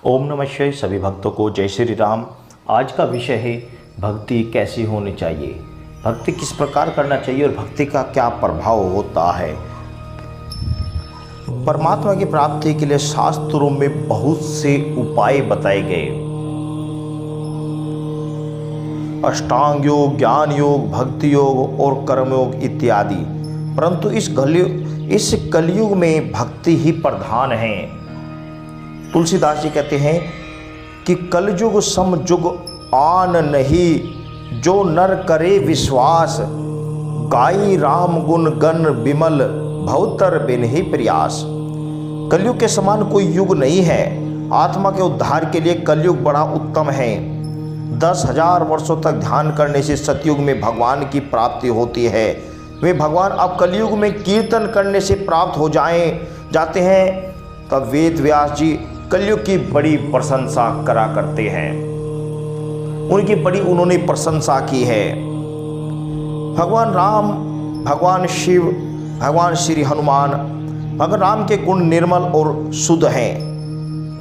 ओम नमः शिवाय। सभी भक्तों को जय श्री राम। आज का विषय है भक्ति कैसी होनी चाहिए, भक्ति किस प्रकार करना चाहिए और भक्ति का क्या प्रभाव होता है। परमात्मा की प्राप्ति के लिए शास्त्रों में बहुत से उपाय बताए गए, अष्टांग योग, ज्ञान योग, भक्ति योग और कर्म योग इत्यादि। परंतु इस कलयुग में भक्ति ही प्रधान है। तुलसीदास जी कहते हैं कि कलयुग समयुग आन नहीं, जो नर करे विश्वास, गाई राम गुण गण विमल, भवतर बिन ही प्रयास। कलयुग के समान कोई युग नहीं है। आत्मा के उद्धार के लिए कलयुग बड़ा उत्तम है। 10,000 वर्षों तक ध्यान करने से सतयुग में भगवान की प्राप्ति होती है। वे भगवान अब कलयुग में कीर्तन करने से प्राप्त हो जाते हैं। तब वेद व्यास जी कलयुग की बड़ी प्रशंसा करा करते हैं, उनकी बड़ी उन्होंने प्रशंसा की है। भगवान राम, भगवान शिव, भगवान श्री हनुमान, भगवान राम के गुण निर्मल और शुद्ध हैं।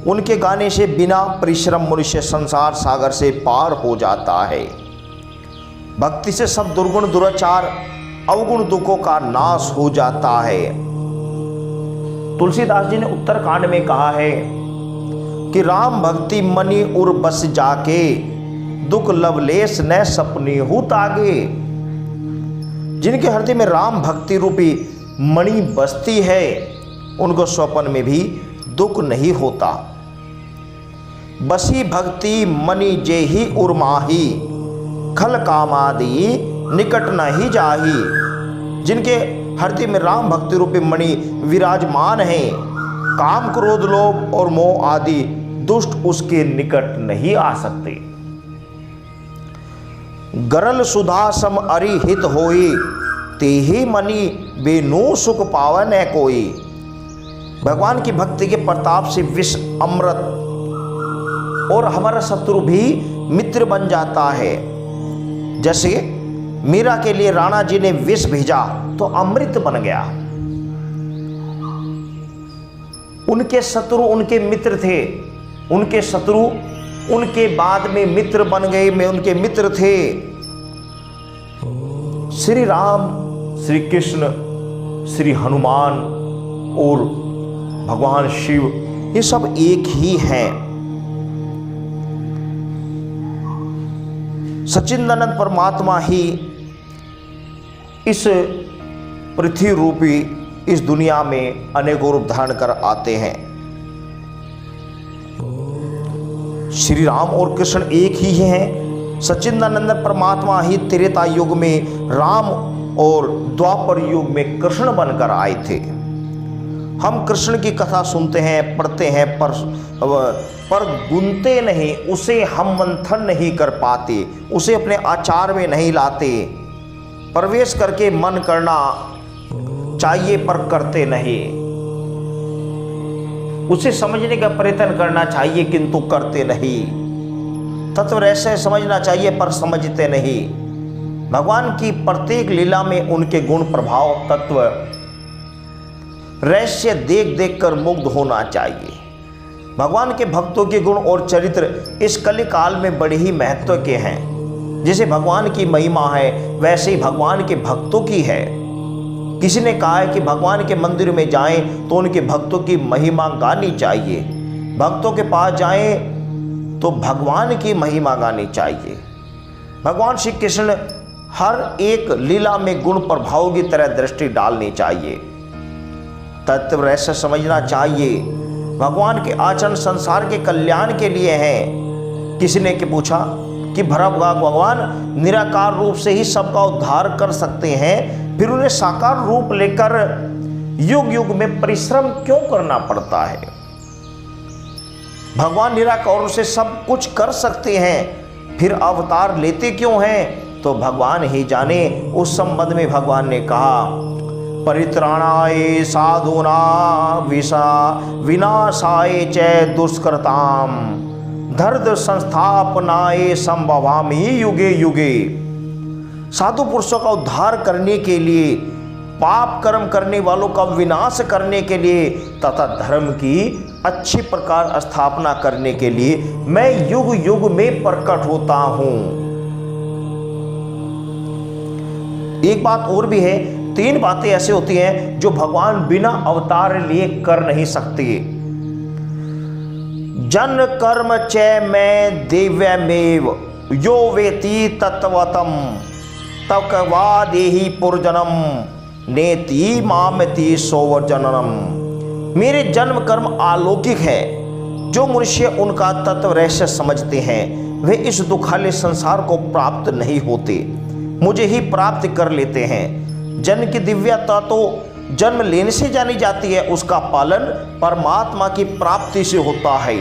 उनके गाने से बिना परिश्रम मनुष्य संसार सागर से पार हो जाता है। भक्ति से सब दुर्गुण दुराचार अवगुण दुखों का नाश हो जाता है। तुलसीदास जी ने उत्तरकांड में कहा है कि राम भक्ति मनि उर बस जाके, दुख लवलेश न सपनी हूँ तागे। जिनके हृदय में राम भक्ति रूपी मणि बसती है, उनको स्वप्न में भी दुख नहीं होता। बसी भक्ति मणि जेहि उर्माही, खल कामादि निकट नहीं जाही। जिनके हृदय में राम भक्ति रूपी मणि विराजमान है, काम क्रोध लोभ और मोह आदि दुष्ट उसके निकट नहीं आ सकते। गरल सुधा सम अरि हित होई, तेहि मणि बेनु सुख पावन है कोई। भगवान की भक्ति के प्रताप से विष अमृत और हमारा शत्रु भी मित्र बन जाता है। जैसे मीरा के लिए राणा जी ने विष भेजा तो अमृत बन गया। उनके शत्रु उनके मित्र थे, उनके शत्रु उनके बाद में मित्र बन गए, में उनके मित्र थे। श्री राम, श्री कृष्ण, श्री हनुमान और भगवान शिव, ये सब एक ही हैं। सच्चिदानंद परमात्मा ही इस पृथ्वी रूपी इस दुनिया में अनेकों रूप धारण कर आते हैं। श्री राम और कृष्ण एक ही हैं। सच्चिदानंद परमात्मा ही त्रेता युग में राम और द्वापर युग में कृष्ण बनकर आए थे। हम कृष्ण की कथा सुनते हैं, पढ़ते हैं, पर गुनते नहीं, उसे हम मंथन नहीं कर पाते, उसे अपने आचार में नहीं लाते। प्रवेश करके मन करना चाहिए पर करते नहीं, उसे समझने का प्रयत्न करना चाहिए किंतु करते नहीं। तत्व रहस्य समझना चाहिए पर समझते नहीं। भगवान की प्रत्येक लीला में उनके गुण प्रभाव तत्व रहस्य देख देख कर मुग्ध होना चाहिए। भगवान के भक्तों के गुण और चरित्र इस कलिकाल में बड़े ही महत्व के हैं। जैसे भगवान की महिमा है वैसे ही भगवान के भक्तों की है। किसी ने कहा है कि भगवान के मंदिर में जाएं तो उनके भक्तों की महिमा गानी चाहिए, भक्तों के पास जाएं तो भगवान की महिमा गानी चाहिए। भगवान श्री कृष्ण हर एक लीला में गुण प्रभाव की तरह दृष्टि डालनी चाहिए, तत्व रहस्य समझना चाहिए। भगवान के आचरण संसार के कल्याण के लिए हैं। किसी ने पूछा कि भगवान निराकार रूप से ही सबका उद्धार कर सकते हैं, फिर उन्हें साकार रूप लेकर युग युग में परिश्रम क्यों करना पड़ता है? भगवान निराकार से सब कुछ कर सकते हैं, फिर अवतार लेते क्यों हैं? तो भगवान ही जाने। उस संबंध में भगवान ने कहा, परित्राणाय साधूना विनाशाय च दुष्कृताम, धर्म संस्थापनाय संभवामि युगे युगे। साधु पुरुषों का उद्धार करने के लिए, पाप कर्म करने वालों का विनाश करने के लिए तथा धर्म की अच्छी प्रकार स्थापना करने के लिए मैं युग युग में प्रकट होता हूं। एक बात और भी है, 3 बातें ऐसे होती हैं जो भगवान बिना अवतार लिए कर नहीं सकते। जन कर्म च मैं दिव्यमेव यो वेति तत्वतम तकवा देहि पुरजनम नेति मामति सोवजननम। मेरे जन्म कर्म अलौकिक है। जो मनुष्य उनका तत्व रहस्य समझते हैं वे इस दुखाले संसार को प्राप्त नहीं होते, मुझे ही प्राप्त कर लेते हैं। जन की दिव्यता तो जन्म लेने से जानी जाती है, उसका पालन परमात्मा की प्राप्ति से होता है।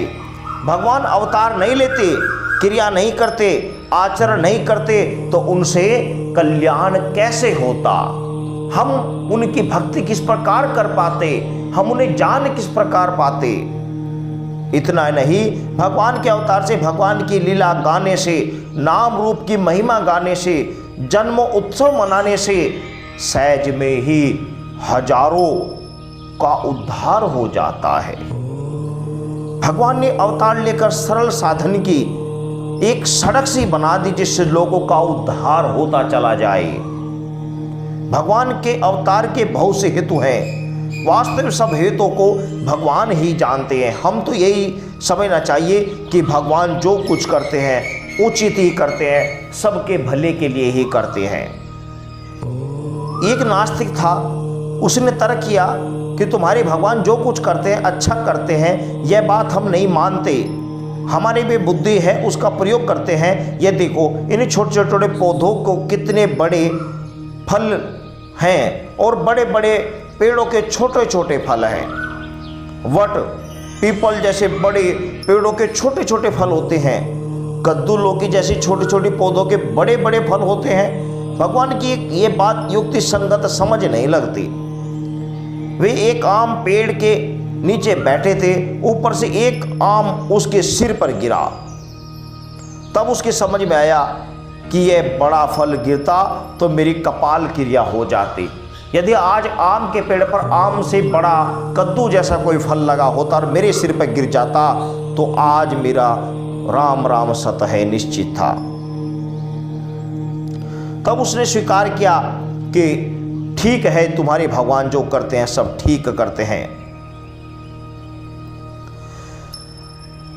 भगवान अवतार नहीं लेते, क्रिया नहीं करते, आचरण नहीं करते तो उनसे कल्याण कैसे होता? हम उनकी भक्ति किस प्रकार कर पाते? हम उन्हें जान किस प्रकार पाते? इतना नहीं, भगवान के अवतार से, भगवान की लीला गाने से, नाम रूप की महिमा गाने से, जन्म उत्सव मनाने से सहज में ही हजारों का उद्धार हो जाता है। भगवान ने अवतार लेकर सरल साधन की एक सड़क सी बना दी जिससे लोगों का उद्धार होता चला जाए। भगवान के अवतार के बहुत से हेतु हैं, वास्तविक सब हेतुओं को भगवान ही जानते हैं। हम तो यही समझना चाहिए कि भगवान जो कुछ करते हैं उचित ही करते हैं, सबके भले के लिए ही करते हैं। एक नास्तिक था, उसने तर्क किया कि तुम्हारे भगवान जो कुछ करते हैं अच्छा करते हैं, यह बात हम नहीं मानते। हमारी भी बुद्धि है, उसका प्रयोग करते हैं। ये देखो इन छोटे छोटे पौधों को कितने बड़े फल हैं और बड़े बड़े पेड़ों के छोटे छोटे फल हैं। वट, पीपल जैसे बड़े पेड़ों के छोटे छोटे फल होते हैं। कद्दू, लौकी जैसी छोटी छोटी पौधों के बड़े बड़े फल होते हैं। भगवान की ये बात युक्ति संगत समझ नहीं लगती। वे एक आम पेड़ के नीचे बैठे थे, ऊपर से एक आम उसके सिर पर गिरा। तब उसके समझ में आया कि यह बड़ा फल गिरता तो मेरी कपाल क्रिया हो जाती। यदि आज आम के पेड़ पर आम से बड़ा कद्दू जैसा कोई फल लगा होता और मेरे सिर पर गिर जाता तो आज मेरा राम राम सतह निश्चित था। तब उसने स्वीकार किया कि ठीक है, तुम्हारे भगवान जो करते हैं सब ठीक करते हैं।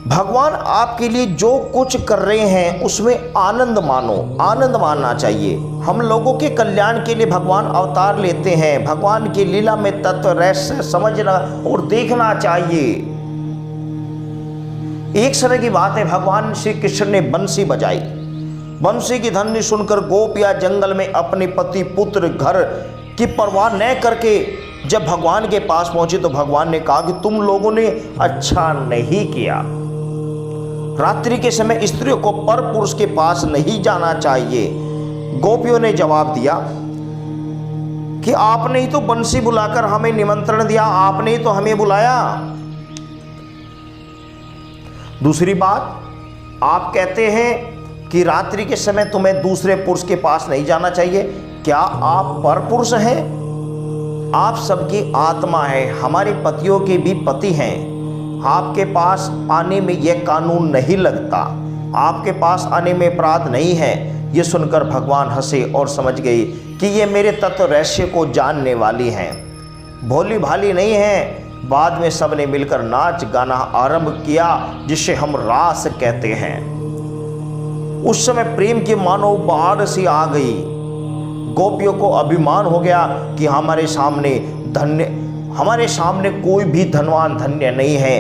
भगवान आपके लिए जो कुछ कर रहे हैं उसमें आनंद मानो, आनंद मानना चाहिए। हम लोगों के कल्याण के लिए भगवान अवतार लेते हैं। भगवान की लीला में तत्व रहस्य समझना और देखना चाहिए। एक समय की बात है, भगवान श्री कृष्ण ने बंसी बजाई। बंसी की ध्वनि सुनकर गोपियां जंगल में अपने पति पुत्र घर की परवाह न करके जब भगवान के पास पहुंचे तो भगवान ने कहा कि तुम लोगों ने अच्छा नहीं किया। रात्रि के समय स्त्रियों को पर पुरुष के पास नहीं जाना चाहिए। गोपियों ने जवाब दिया कि आपने ही तो बंसी बुलाकर हमें निमंत्रण दिया, आपने ही तो हमें बुलाया। दूसरी बात, आप कहते हैं कि रात्रि के समय तुम्हें दूसरे पुरुष के पास नहीं जाना चाहिए। क्या आप पर पुरुष हैं? आप सबकी आत्मा है, हमारे पतियों के भी पति हैं। आपके पास आने में यह कानून नहीं लगता, आपके पास आने में अपराध नहीं है। ये सुनकर भगवान हंसे और समझ गई कि ये मेरे तत्व रहस्य को जानने वाली हैं, भोली भाली नहीं हैं। बाद में सबने मिलकर नाच गाना आरंभ किया जिसे हम रास कहते हैं। उस समय प्रेम की मानो बाढ़ सी आ गई। गोपियों को अभिमान हो गया कि हमारे सामने कोई भी धनवान धन्य नहीं है,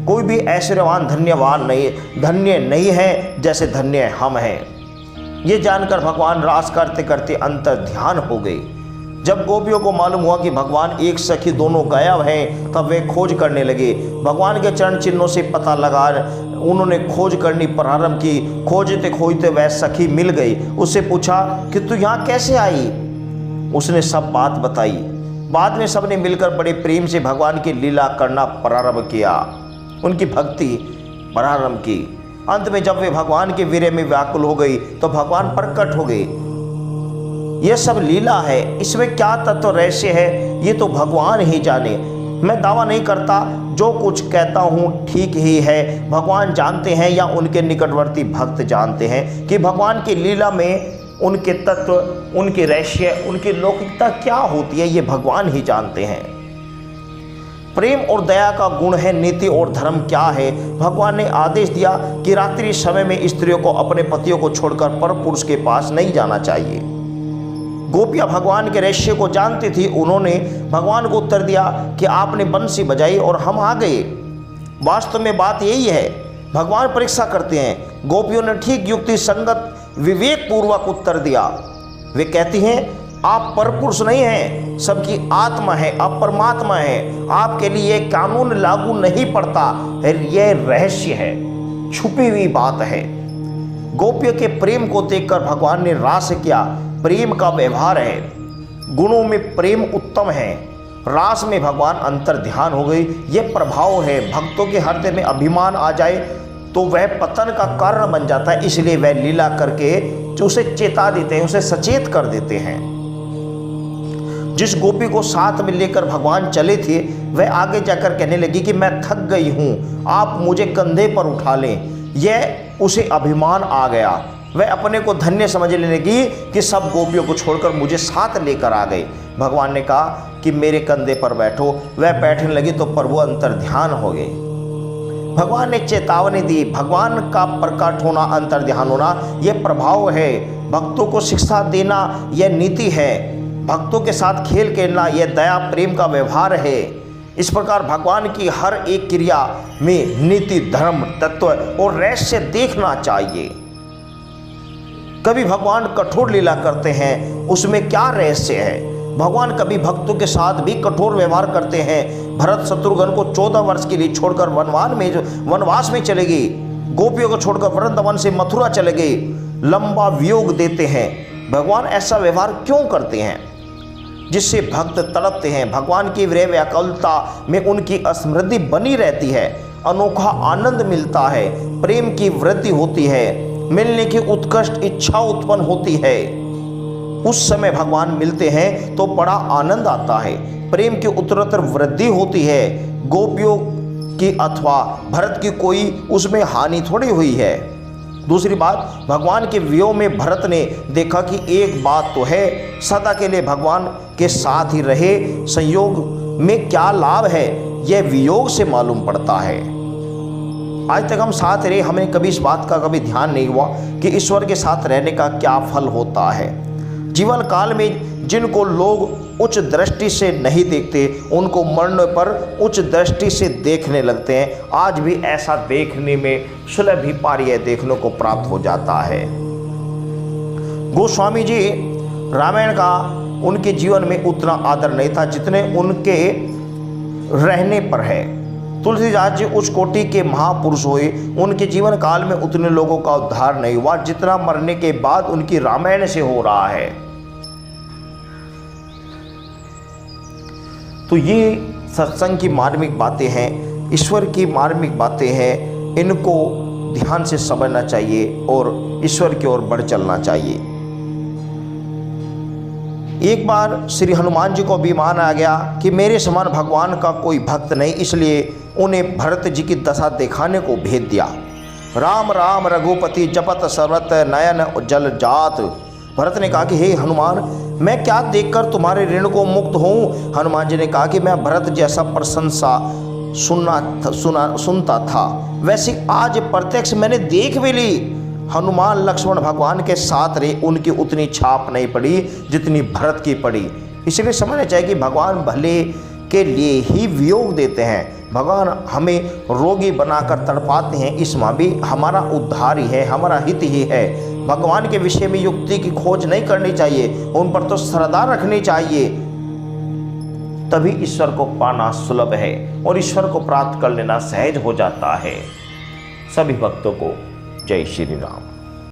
कोई भी ऐश्वर्यवान धन्य नहीं है जैसे धन्य हम हैं। ये जानकर भगवान रास करते करते अंतर ध्यान हो गए। जब गोपियों को मालूम हुआ कि भगवान एक सखी दोनों गायब हैं तब वे खोज करने लगे। भगवान के चरण चिन्हों से पता लगा उन्होंने खोज करनी प्रारंभ की। खोजते खोजते वह सखी मिल गई। उससे पूछा कि तू यहाँ कैसे आई? उसने सब बात बताई। बाद में सबने मिलकर बड़े प्रेम से भगवान की लीला करना प्रारंभ किया, उनकी भक्ति प्रारंभ की। अंत में जब वे भगवान के वीर्य में व्याकुल हो गई तो भगवान प्रकट हो गए। यह सब लीला है, इसमें क्या तत्व रहस्य है ये तो भगवान ही जाने। मैं दावा नहीं करता, जो कुछ कहता हूँ ठीक ही है। भगवान जानते हैं या उनके निकटवर्ती भक्त जानते हैं कि भगवान की लीला में उनके तत्व, उनके रहस्य, उनकी लौकिकता क्या होती है, ये भगवान ही जानते हैं। प्रेम और दया का गुण है, नीति और धर्म क्या है। भगवान ने आदेश दिया कि रात्रि समय में स्त्रियों को अपने पतियों को छोड़कर परपुरुष के पास नहीं जाना चाहिए। गोपियां भगवान के रहस्य को जानती थी। उन्होंने भगवान को उत्तर दिया कि आपने बंसी बजाई और हम आ गए। वास्तव में बात यही है, भगवान परीक्षा करते हैं। गोपियों ने ठीक युक्ति संगत विवेक पूर्वक उत्तर दिया। वे कहती हैं, आप परपुरुष नहीं हैं, सबकी आत्मा है, आप परमात्मा है, आपके लिए कानून लागू नहीं पड़ता। यह रहस्य है, छुपी हुई बात है। गोपियों के प्रेम को देखकर भगवान ने रास किया। प्रेम का व्यवहार है, गुणों में प्रेम उत्तम है। रास में भगवान अंतर ध्यान हो गई। यह प्रभाव है। भक्तों के हृदय में अभिमान आ जाए तो वह पतन का कारण बन जाता है। इसलिए वह लीला करके जो उसे चेता देते हैं, उसे सचेत कर देते हैं। जिस गोपी को साथ में लेकर भगवान चले थे, वह आगे जाकर कहने लगी कि मैं थक गई हूँ, आप मुझे कंधे पर उठा लें। यह उसे अभिमान आ गया। वह अपने को धन्य समझने लगी कि सब गोपियों को छोड़कर मुझे साथ लेकर आ गए। भगवान ने कहा कि मेरे कंधे पर बैठो। वह बैठने लगी तो प्रभु अंतर ध्यान हो गए। भगवान ने चेतावनी दी। भगवान का प्रकट होना, अंतर ध्यान होना, यह प्रभाव है। भक्तों को शिक्षा देना यह नीति है। भक्तों के साथ खेल खेलना यह दया प्रेम का व्यवहार है। इस प्रकार भगवान की हर एक क्रिया में नीति, धर्म, तत्व और रहस्य देखना चाहिए। कभी भगवान कठोर लीला करते हैं, उसमें क्या रहस्य है। भगवान कभी भक्तों के साथ भी कठोर व्यवहार करते हैं। भरत शत्रुघ्न को 14 वर्ष के लिए छोड़कर वनवास में चले गए। गोपियों को छोड़कर वृंदावन से मथुरा चले गए। लंबा वियोग देते हैं। भगवान ऐसा व्यवहार क्यों करते हैं? जिससे भक्त तड़पते हैं। भगवान की विरह व्याकुलता में उनकी स्मृति बनी रहती है। अनोखा आनंद मिलता है। प्रेम की वृद्धि होती है। मिलने की उत्कृष्ट इच्छा उत्पन्न होती है। उस समय भगवान मिलते हैं तो बड़ा आनंद आता है। प्रेम की उत्तरोत्तर वृद्धि होती है। गोपियों की अथवा भरत की कोई उसमें हानि थोड़ी हुई है। दूसरी बात, भगवान के वियोग में भरत ने देखा कि एक बात तो है, सदा के लिए भगवान के साथ ही रहे। संयोग में क्या लाभ है, यह वियोग से मालूम पड़ता है। आज तक हम साथ रहे, हमें कभी इस बात का कभी ध्यान नहीं हुआ कि ईश्वर के साथ रहने का क्या फल होता है। जीवन काल में जिनको लोग उच्च दृष्टि से नहीं देखते, उनको मरने पर उच्च दृष्टि से देखने लगते हैं। आज भी ऐसा देखने में सुलभ ही पार्य देखने को प्राप्त हो जाता है। गोस्वामी जी रामायण का उनके जीवन में उतना आदर नहीं था जितने उनके रहने पर है। तुलसीदास जी उच्च कोटि के महापुरुष हुए, उनके जीवन काल में उतने लोगों का उद्धार नहीं हुआ जितना मरने के बाद उनकी रामायण से हो रहा है। तो ये सत्संग की मार्मिक बातें हैं, ईश्वर की मार्मिक बातें हैं। इनको ध्यान से समझना चाहिए और ईश्वर की ओर बढ़ चलना चाहिए। एक बार श्री हनुमान जी को अभिमान आ गया कि मेरे समान भगवान का कोई भक्त नहीं, इसलिए उन्हें भरत जी की दशा दिखाने को भेज दिया। राम राम रघुपति जपत सर्वत नयन जल जात। भरत ने कहा कि हे हनुमान, मैं क्या देखकर तुम्हारे ऋण को मुक्त हूँ? हनुमान जी ने कहा कि मैं भरत जैसा प्रशंसा सुनता था, वैसे आज प्रत्यक्ष मैंने देख भी ली। हनुमान लक्ष्मण भगवान के साथ रहे, उनकी उतनी छाप नहीं पड़ी जितनी भरत की पड़ी। इसलिए समझना चाहिए कि भगवान भले के लिए ही वियोग देते हैं। भगवान हमें रोगी बनाकर तड़पाते हैं, इसमें भी हमारा उद्धार ही है, हमारा हित ही है। भगवान के विषय में युक्ति की खोज नहीं करनी चाहिए, उन पर तो श्रद्धा रखनी चाहिए। तभी ईश्वर को पाना सुलभ है और ईश्वर को प्राप्त कर लेना सहज हो जाता है। सभी भक्तों को जय श्री राम।